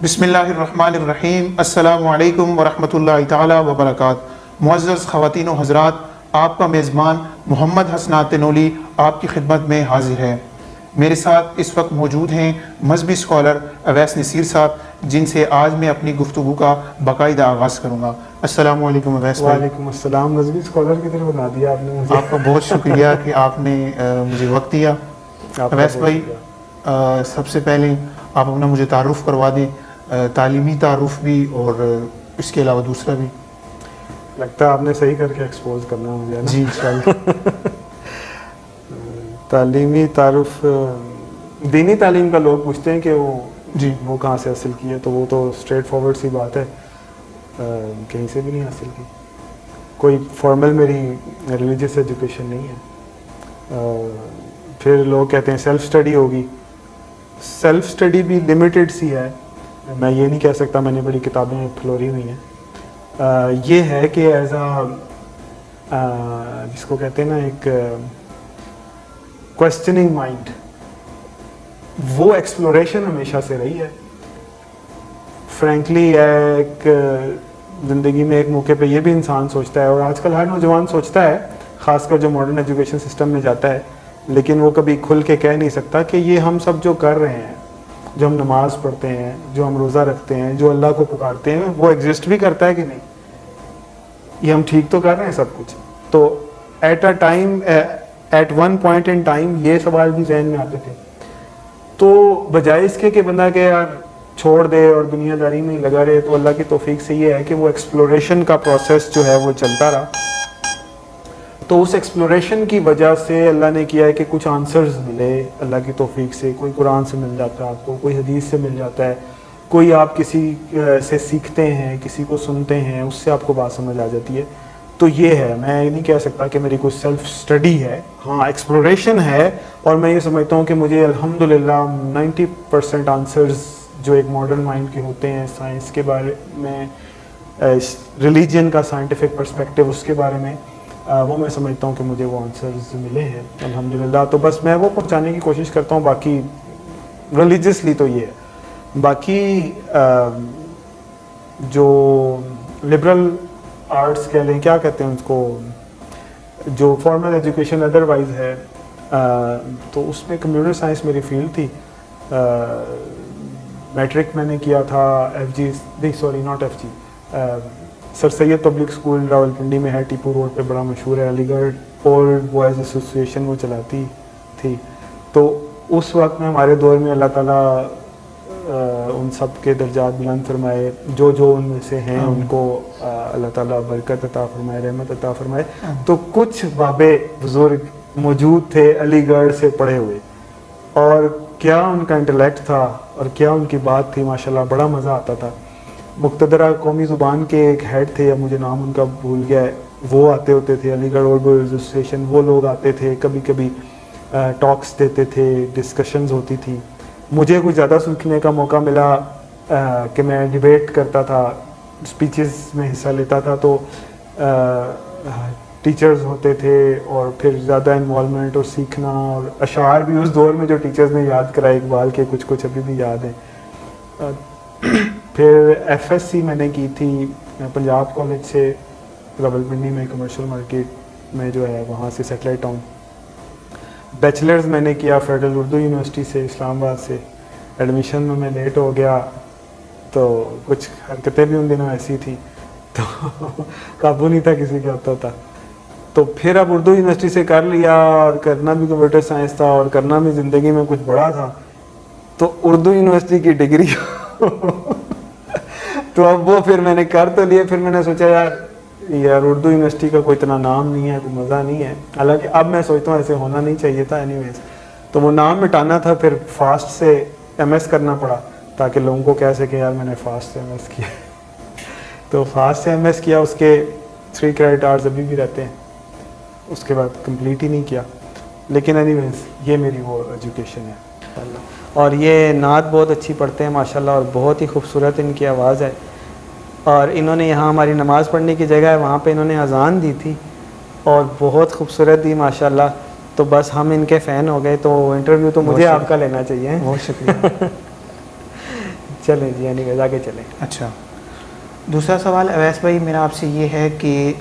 بسم اللہ الرحمن الرحیم. السلام علیکم ورحمۃ اللہ تعالی وبرکاتہ. معزز خواتین و حضرات، آپ کا میزبان محمد حسنات تنولی آپ کی خدمت میں حاضر ہے. میرے ساتھ اس وقت موجود ہیں مذہبی اسکالر اویس نصیر صاحب، جن سے آج میں اپنی گفتگو کا باقاعدہ آغاز کروں گا. السلام علیکم اویس بھائی. وعلیکم السلام. مذہبی اسکالر کی طرف بنا دیا آپ نے مجھے. آپ کا بہت شکریہ کہ آپ نے مجھے وقت دیا. اویس بھائی، سب سے پہلے آپ اپنا مجھے تعارف کروا دیں، تعلیمی تعارف بھی اور اس کے علاوہ دوسرا بھی. لگتا ہے آپ نے صحیح کر کے ایکسپوز کرنا مجھے. جی انشاءاللہ. تعلیمی تعارف، دینی تعلیم کا لوگ پوچھتے ہیں کہ جی وہ کہاں سے حاصل کی ہے، تو وہ تو اسٹریٹ فارورڈ سی بات ہے، کہیں سے بھی نہیں حاصل کی. کوئی فارمل میری ریلیجیس ایجوکیشن نہیں ہے. پھر لوگ کہتے ہیں سیلف اسٹڈی ہوگی. سیلف اسٹڈی بھی لمیٹڈ سی ہے. میں یہ نہیں کہہ سکتا میں نے بڑی کتابیں پھلوری ہوئی ہیں. یہ ہے کہ ایز جس کو کہتے ہیں نا ایک کویسچننگ مائنڈ، وہ ایکسپلوریشن ہمیشہ سے رہی ہے. فرینکلی ایک زندگی میں ایک موقع پہ یہ بھی انسان سوچتا ہے، اور آج کل ہر نوجوان سوچتا ہے، خاص کر جو ماڈرن ایجوکیشن سسٹم میں جاتا ہے، لیکن وہ کبھی کھل کے کہہ نہیں سکتا کہ یہ ہم سب جو کر رہے ہیں، جو ہم نماز پڑھتے ہیں، جو ہم روزہ رکھتے ہیں، جو اللہ کو پکارتے ہیں، وہ ایگزسٹ بھی کرتا ہے کہ نہیں. یہ ہم ٹھیک تو کر رہے ہیں سب کچھ. تو at one point in time یہ سوال بھی ذہن میں آتے تھے. تو بجائے اس کے کہ بندہ کہ یار چھوڑ دے اور دنیا داری میں لگا رہے، تو اللہ کی توفیق سے یہ ہے کہ وہ ایکسپلوریشن کا پروسیس جو ہے وہ چلتا رہا. تو اس ایکسپلوریشن کی وجہ سے اللہ نے کیا ہے کہ کچھ آنسرز ملے اللہ کی توفیق سے. کوئی قرآن سے مل جاتا ہے آپ کو، کوئی حدیث سے مل جاتا ہے، کوئی آپ کسی سے سیکھتے ہیں، کسی کو سنتے ہیں، اس سے آپ کو بات سمجھ آ جاتی ہے. تو یہ ہے، میں یہ نہیں کہہ سکتا کہ میری کوئی سیلف اسٹڈی ہے. ہاں ایکسپلوریشن ہے، اور میں یہ سمجھتا ہوں کہ مجھے الحمدللہ 90% آنسرز جو ایک ماڈرن مائنڈ کے ہوتے ہیں، سائنس کے بارے میں، ریلیجن کا سائنٹیفک پرسپیکٹیو، اس کے بارے میں، وہ میں سمجھتا ہوں کہ مجھے وہ آنسرز ملے ہیں الحمدللہ. تو بس میں وہ پہنچانے کی کوشش کرتا ہوں. باقی ریلیجیسلی تو یہ ہے. باقی جو لبرل آرٹس کہہ لیں، کیا کہتے ہیں اس کو، جو فارمل ایجوکیشن ادروائز ہے، تو اس میں کمپیوٹر سائنس میری فیلڈ تھی. میٹرک میں نے کیا تھا F G, not F G, sir Syed public school Rawalpindi میں ہے، ٹیپو روڈ پہ، بڑا مشہور ہے. علی گڑھ اولڈ بوائز ایسوسیشن وہ چلاتی تھی. تو اس وقت میں، ہمارے دور میں، اللہ تعالیٰ ان سب کے درجات بلند فرمائے. جو ان میں سے ہیں ان کو اللہ تعالیٰ برکت عطا فرمائے، رحمت عطا فرمائے. تو کچھ بابے بزرگ موجود تھے علی گڑھ سے پڑھے ہوئے، اور کیا ان کا انٹلیکٹ تھا اور کیا ان کی بات تھی، ماشاءاللہ بڑا مزہ آتا تھا. مقتدرہ قومی زبان کے ایک ہیڈ تھے، اب مجھے نام ان کا بھول گیا ہے، وہ آتے ہوتے تھے علی گڑھ اولڈ بوائز ایسوسیشن. وہ لوگ آتے تھے، کبھی کبھی ٹاکس دیتے تھے، ڈسکشنز ہوتی تھی. مجھے کچھ زیادہ سیکھنے کا موقع ملا کہ میں ڈیبیٹ کرتا تھا، اسپیچز میں حصہ لیتا تھا. تو ٹیچرز ہوتے تھے، اور پھر زیادہ انوالومنٹ اور سیکھنا، اور اشعار بھی اس دور میں جو ٹیچرز نے یاد کرائے اقبال کے، کچھ ابھی بھی یاد ہیں. پھر ایف ایس سی میں نے کی تھی پنجاب کالج سے، راولپنڈی میں، کمرشل مارکیٹ میں جو ہے، وہاں سے سیٹلائٹ ٹاؤن. بیچلرز میں نے کیا فیڈرل اردو یونیورسٹی سے، اسلام آباد سے. ایڈمیشن میں لیٹ ہو گیا، تو کچھ حرکتیں بھی ان دنوں ایسی تھی، تو قابو نہیں تھا کسی کا ہوتا تھا. تو پھر اب اردو یونیورسٹی سے کر لیا، اور کرنا بھی کمپیوٹر سائنس تھا، اور کرنا بھی زندگی میں کچھ بڑا تھا. تو اردو یونیورسٹی کی ڈگری تو اب وہ پھر میں نے کر تو لیے. پھر میں نے سوچا یار اردو یونیورسٹی کا کوئی اتنا نام نہیں ہے، کوئی مزہ نہیں ہے. حالانکہ اب میں سوچتا ہوں ایسے ہونا نہیں چاہیے تھا. اینی ویز، تو وہ نام مٹانا تھا. پھر فاسٹ سے ایم ایس کرنا پڑا، تاکہ لوگوں کو کہہ سکے یار میں نے فاسٹ سے ایم ایس کیا. تو فاسٹ سے ایم ایس کیا. اس کے 3 کریڈٹ آورز ابھی بھی رہتے ہیں. اس کے بعد کمپلیٹ ہی نہیں کیا. لیکن اینی ویز یہ میری وہ ایجوکیشن ہے. اور یہ نعت بہت اچھی پڑھتے ہیں ماشاءاللہ، اور بہت ہی خوبصورت ان کی آواز ہے. اور انہوں نے یہاں ہماری نماز پڑھنے کی جگہ ہے، وہاں پہ انہوں نے اذان دی تھی، اور بہت خوبصورت دی ماشاءاللہ. تو بس ہم ان کے فین ہو گئے. تو انٹرویو تو مجھے آپ کا لینا چاہیے. بہت شکریہ. چلیں جی یعنی کہ آگے چلیں. اچھا دوسرا سوال اویس بھائی میرا آپ سے یہ ہے کہ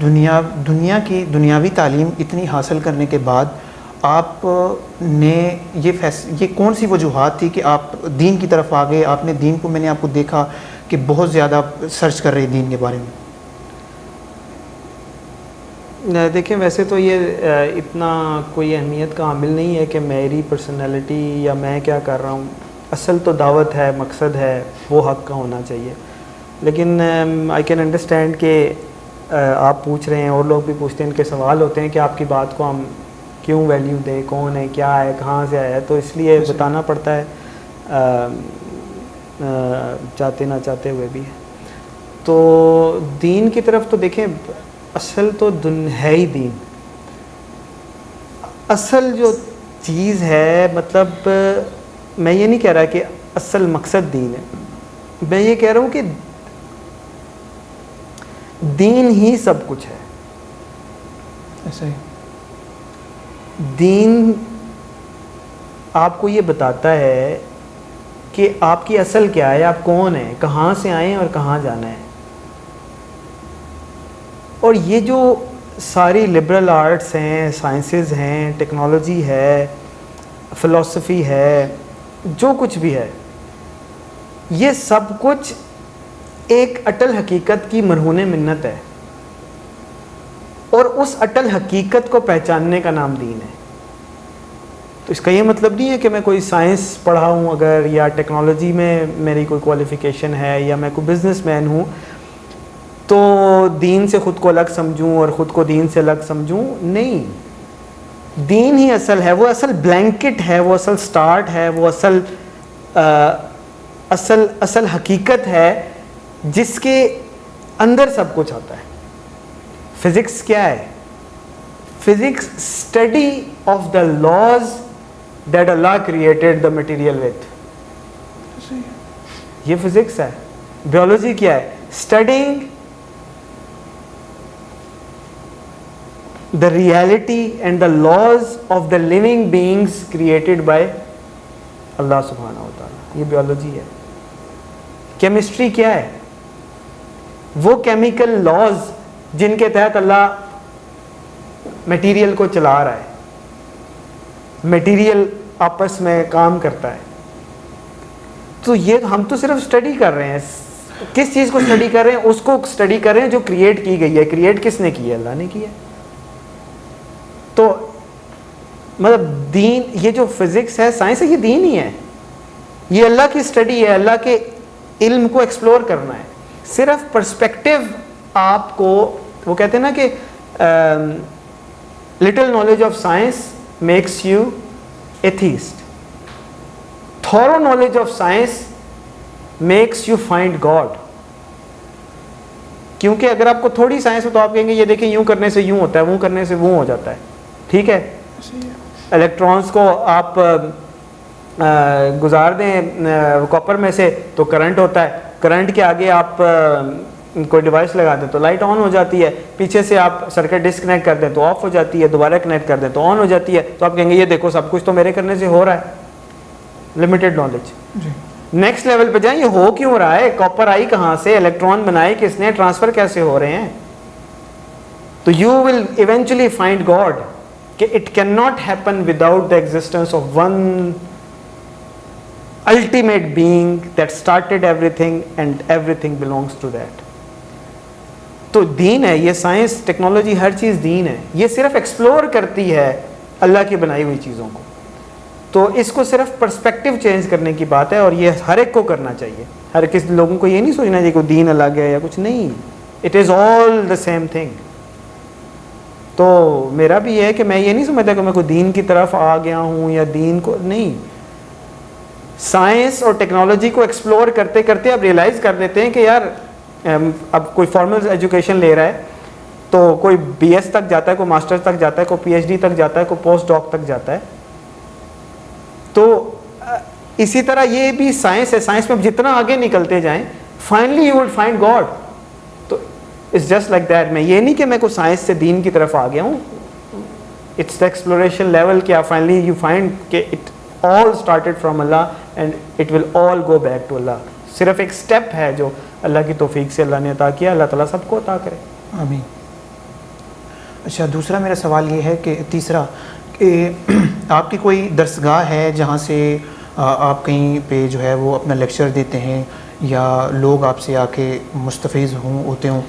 دنیا کی دنیاوی تعلیم اتنی حاصل کرنے کے بعد آپ نے یہ کون سی وجوہات تھی کہ آپ دین کی طرف آ گئے؟ آپ نے دین کو، میں نے آپ کو دیکھا کہ بہت زیادہ سرچ کر رہے دین کے بارے میں. دیکھیں ویسے تو یہ اتنا کوئی اہمیت کا حامل نہیں ہے کہ میری پرسنالٹی یا میں کیا کر رہا ہوں. اصل تو دعوت ہے، مقصد ہے، وہ حق کا ہونا چاہیے. لیکن آئی کین انڈرسٹینڈ کہ آپ پوچھ رہے ہیں اور لوگ بھی پوچھتے ہیں، ان کے سوال ہوتے ہیں کہ آپ کی بات کو ہم کیوں ویلیو دیں، کون ہے، کیا ہے، کہاں سے آیا ہے. تو اس لیے بتانا پڑتا ہے چاہتے نہ چاہتے ہوئے بھی. تو دین کی طرف تو دیکھیں اصل تو ہے ہی دین. اصل جو چیز ہے، مطلب میں یہ نہیں کہہ رہا کہ اصل مقصد دین ہے، میں یہ کہہ رہا ہوں کہ دین ہی سب کچھ ہے. ایسا ہی دین آپ کو یہ بتاتا ہے کہ آپ کی اصل کیا ہے، آپ کون ہیں، کہاں سے آئے ہیں اور کہاں جانا ہے. اور یہ جو ساری لبرل آرٹس ہیں، سائنسز ہیں، ٹیکنالوجی ہے، فلسفی ہے، جو کچھ بھی ہے، یہ سب کچھ ایک اٹل حقیقت کی مرہون منت ہے. اور اس اٹل حقیقت کو پہچاننے کا نام دین ہے. تو اس کا یہ مطلب نہیں ہے کہ میں کوئی سائنس پڑھا ہوں اگر، یا ٹیکنالوجی میں میری کوئی کوالیفیکیشن ہے، یا میں کوئی بزنس مین ہوں تو دین سے خود کو الگ سمجھوں اور خود کو دین سے الگ سمجھوں. نہیں، دین ہی اصل ہے. وہ اصل بلینکٹ ہے، وہ اصل سٹارٹ ہے، وہ اصل حقیقت ہے جس کے اندر سب کچھ آتا ہے. فزکس کیا ہے؟ Physics study of the laws that Allah created the material with. یہ فزکس ہے. بیولوجی کیا ہے؟ Studying the reality and the laws of the living beings created by اللہ سبحانہ و تعالیٰ. یہ بیولوجی ہے. کیمسٹری کیا ہے؟ وہ کیمیکل لاز جن کے تحت اللہ میٹیریل کو چلا رہا ہے، میٹیریل آپس میں کام کرتا ہے. تو یہ ہم تو صرف اسٹڈی کر رہے ہیں. کس چیز کو اسٹڈی کر رہے ہیں؟ اس کو اسٹڈی کر رہے ہیں جو کریٹ کی گئی ہے. کریٹ کس نے کی ہے؟ اللہ نے کی ہے. تو مطلب دین، یہ جو فزکس ہے، سائنس ہے، یہ دین ہی ہے. یہ اللہ کی اسٹڈی ہے، اللہ کے علم کو ایکسپلور کرنا ہے. صرف پرسپیکٹیو آپ کو، وہ کہتے ہیں نا کہ little knowledge of science makes you atheist, thorough knowledge of science makes you find God. کیونکہ اگر آپ کو تھوڑی سائنس ہو تو آپ کہیں گے یہ دیکھیں یوں کرنے سے یوں ہوتا ہے، وہ کرنے سے وہ ہو جاتا ہے. ٹھیک ہے، الیکٹرانس کو آپ گزار دیں کاپر میں سے تو کرنٹ ہوتا ہے. کرنٹ کے آگے آپ کوئی ڈیوائس لگا دیں تو لائٹ آن ہو جاتی ہے. پیچھے سے آپ سرکٹ ڈسکنیکٹ کر دیں تو آف ہو جاتی ہے، دوبارہ کنیکٹ کر دیں تو آن ہو جاتی ہے. تو آپ کہیں گے یہ دیکھو سب کچھ تو میرے کرنے سے ہو رہا ہے. Limited knowledge. نیکسٹ لیول پہ جائیں، یہ ہو کیوں رہا ہے؟ کاپر آئی کہاں سے؟ الیکٹران بنائے کس نے؟ ٹرانسفر کیسے ہو رہے ہیں؟ تو you will eventually find God کہ it can not happen without the existence of one ultimate being that started everything and everything belongs to that. تو دین ہے یہ. سائنس، ٹیکنالوجی، ہر چیز دین ہے. یہ صرف ایکسپلور کرتی ہے اللہ کی بنائی ہوئی چیزوں کو. تو اس کو صرف پرسپیکٹیو چینج کرنے کی بات ہے، اور یہ ہر ایک کو کرنا چاہیے. ہر کسی لوگوں کو یہ نہیں سوچنا چاہیے کہ دین الگ ہے یا کچھ نہیں. It is all the same thing. تو میرا بھی یہ ہے کہ میں یہ نہیں سمجھتا کہ میں کوئی دین کی طرف آ گیا ہوں یا دین کو نہیں. سائنس اور ٹیکنالوجی کو ایکسپلور کرتے کرتے اب ریئلائز کر دیتے ہیں کہ یار اب کوئی فارمل ایجوکیشن لے رہا ہے تو کوئی بی ایس تک جاتا ہے، کوئی ماسٹر تک جاتا ہے، کوئی پی ایچ ڈی تک جاتا ہے، کوئی پوسٹ ڈاک تک جاتا ہے. تو اسی طرح یہ بھی سائنس ہے. سائنس میں جتنا آگے نکلتے جائیں finally you will find God. تو اٹس جسٹ لائک دیٹ. میں یہ نہیں کہ میں کوئی سائنس سے دین کی طرف آ گیا ہوں. اٹس دا ایکسپلوریشن لیول کہ فائنلی یو فائنڈ کہ it all started from Allah and it will all go back to Allah. صرف ایک اسٹیپ ہے جو اللہ کی توفیق سے اللہ نے عطا کیا, اللہ تعالیٰ سب کو عطا کرے. آمین. اچھا, دوسرا میرا سوال یہ ہے کہ تیسرا کہ آپ کی کوئی درسگاہ ہے جہاں سے آپ کہیں پہ جو ہے وہ اپنا لیکچر دیتے ہیں یا لوگ آپ سے آ کے مستفیض ہوتے ہوں,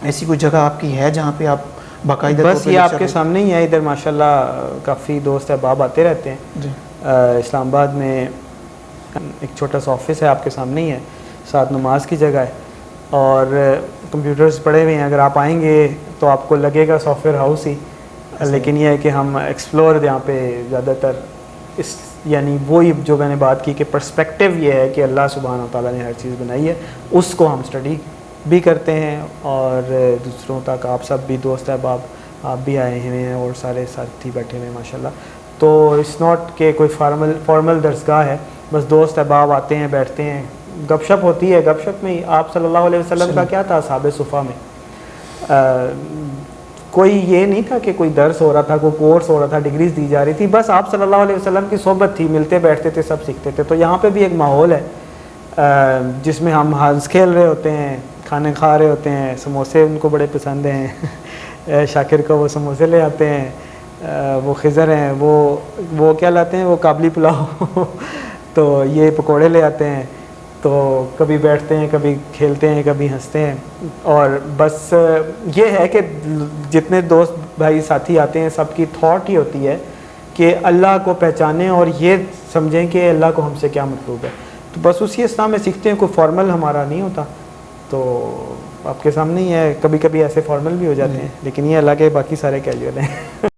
ایسی کوئی جگہ آپ کی ہے جہاں پہ آپ باقاعدہ طور بس پہ یہ آپ لیکچر کے سامنے ہی ہے, ادھر ماشاءاللہ کافی دوست احباب آتے رہتے ہیں. جی. اسلام آباد میں ایک چھوٹا سا آفس ہے آپ کے سامنے ہی ہے, ساتھ نماز کی جگہ ہے اور کمپیوٹرز پڑے ہوئے ہیں. اگر آپ آئیں گے تو آپ کو لگے گا سافٹ ویئر ہاؤس ہی, لیکن یہ ہے کہ ہم ایکسپلور یہاں پہ زیادہ تر اس یعنی وہی جو میں نے بات کی کہ پرسپیکٹیو یہ ہے کہ اللہ سبحانہ و تعالیٰ نے ہر چیز بنائی ہے, اس کو ہم اسٹڈی بھی کرتے ہیں اور دوسروں تک آپ سب بھی دوست احباب آپ بھی آئے ہوئے ہیں اور سارے ساتھی بیٹھے ہوئے ہیں ماشاءاللہ. تو اٹس ناٹ کہ کوئی فارمل درسگاہ ہے, بس دوست احباب آتے ہیں, بیٹھتے ہیں, گپ شپ ہوتی ہے. گپ شپ میں آپ صلی اللہ علیہ وسلم کا کیا تھا اصحاب صفہ میں, کوئی یہ نہیں تھا کہ کوئی درس ہو رہا تھا, کوئی کورس ہو رہا تھا, ڈگریز دی جا رہی تھی, بس آپ صلی اللہ علیہ وسلم کی صحبت تھی, ملتے بیٹھتے تھے, سب سیکھتے تھے. تو یہاں پہ بھی ایک ماحول ہے جس میں ہم ہنس کھیل رہے ہوتے ہیں, کھانے کھا رہے ہوتے ہیں, سموسے ان کو بڑے پسند ہیں شاکر کو وہ سموسے لے آتے ہیں, وہ خضر ہیں وہ کیا لاتے ہیں, وہ کابلی پلاؤ تو یہ پکوڑے لے آتے ہیں. تو کبھی بیٹھتے ہیں, کبھی کھیلتے ہیں, کبھی ہنستے ہیں. اور بس یہ ہے کہ جتنے دوست بھائی ساتھی آتے ہیں سب کی تھاٹ ہی ہوتی ہے کہ اللہ کو پہچانیں اور یہ سمجھیں کہ اللہ کو ہم سے کیا مطلوب ہے. تو بس اسی اسلام میں سیکھتے ہیں, کوئی فارمل ہمارا نہیں ہوتا. تو آپ کے سامنے ہی ہے, کبھی کبھی ایسے فارمل بھی ہو جاتے ہیں, لیکن یہ اللہ کے باقی سارے کیجول ہیں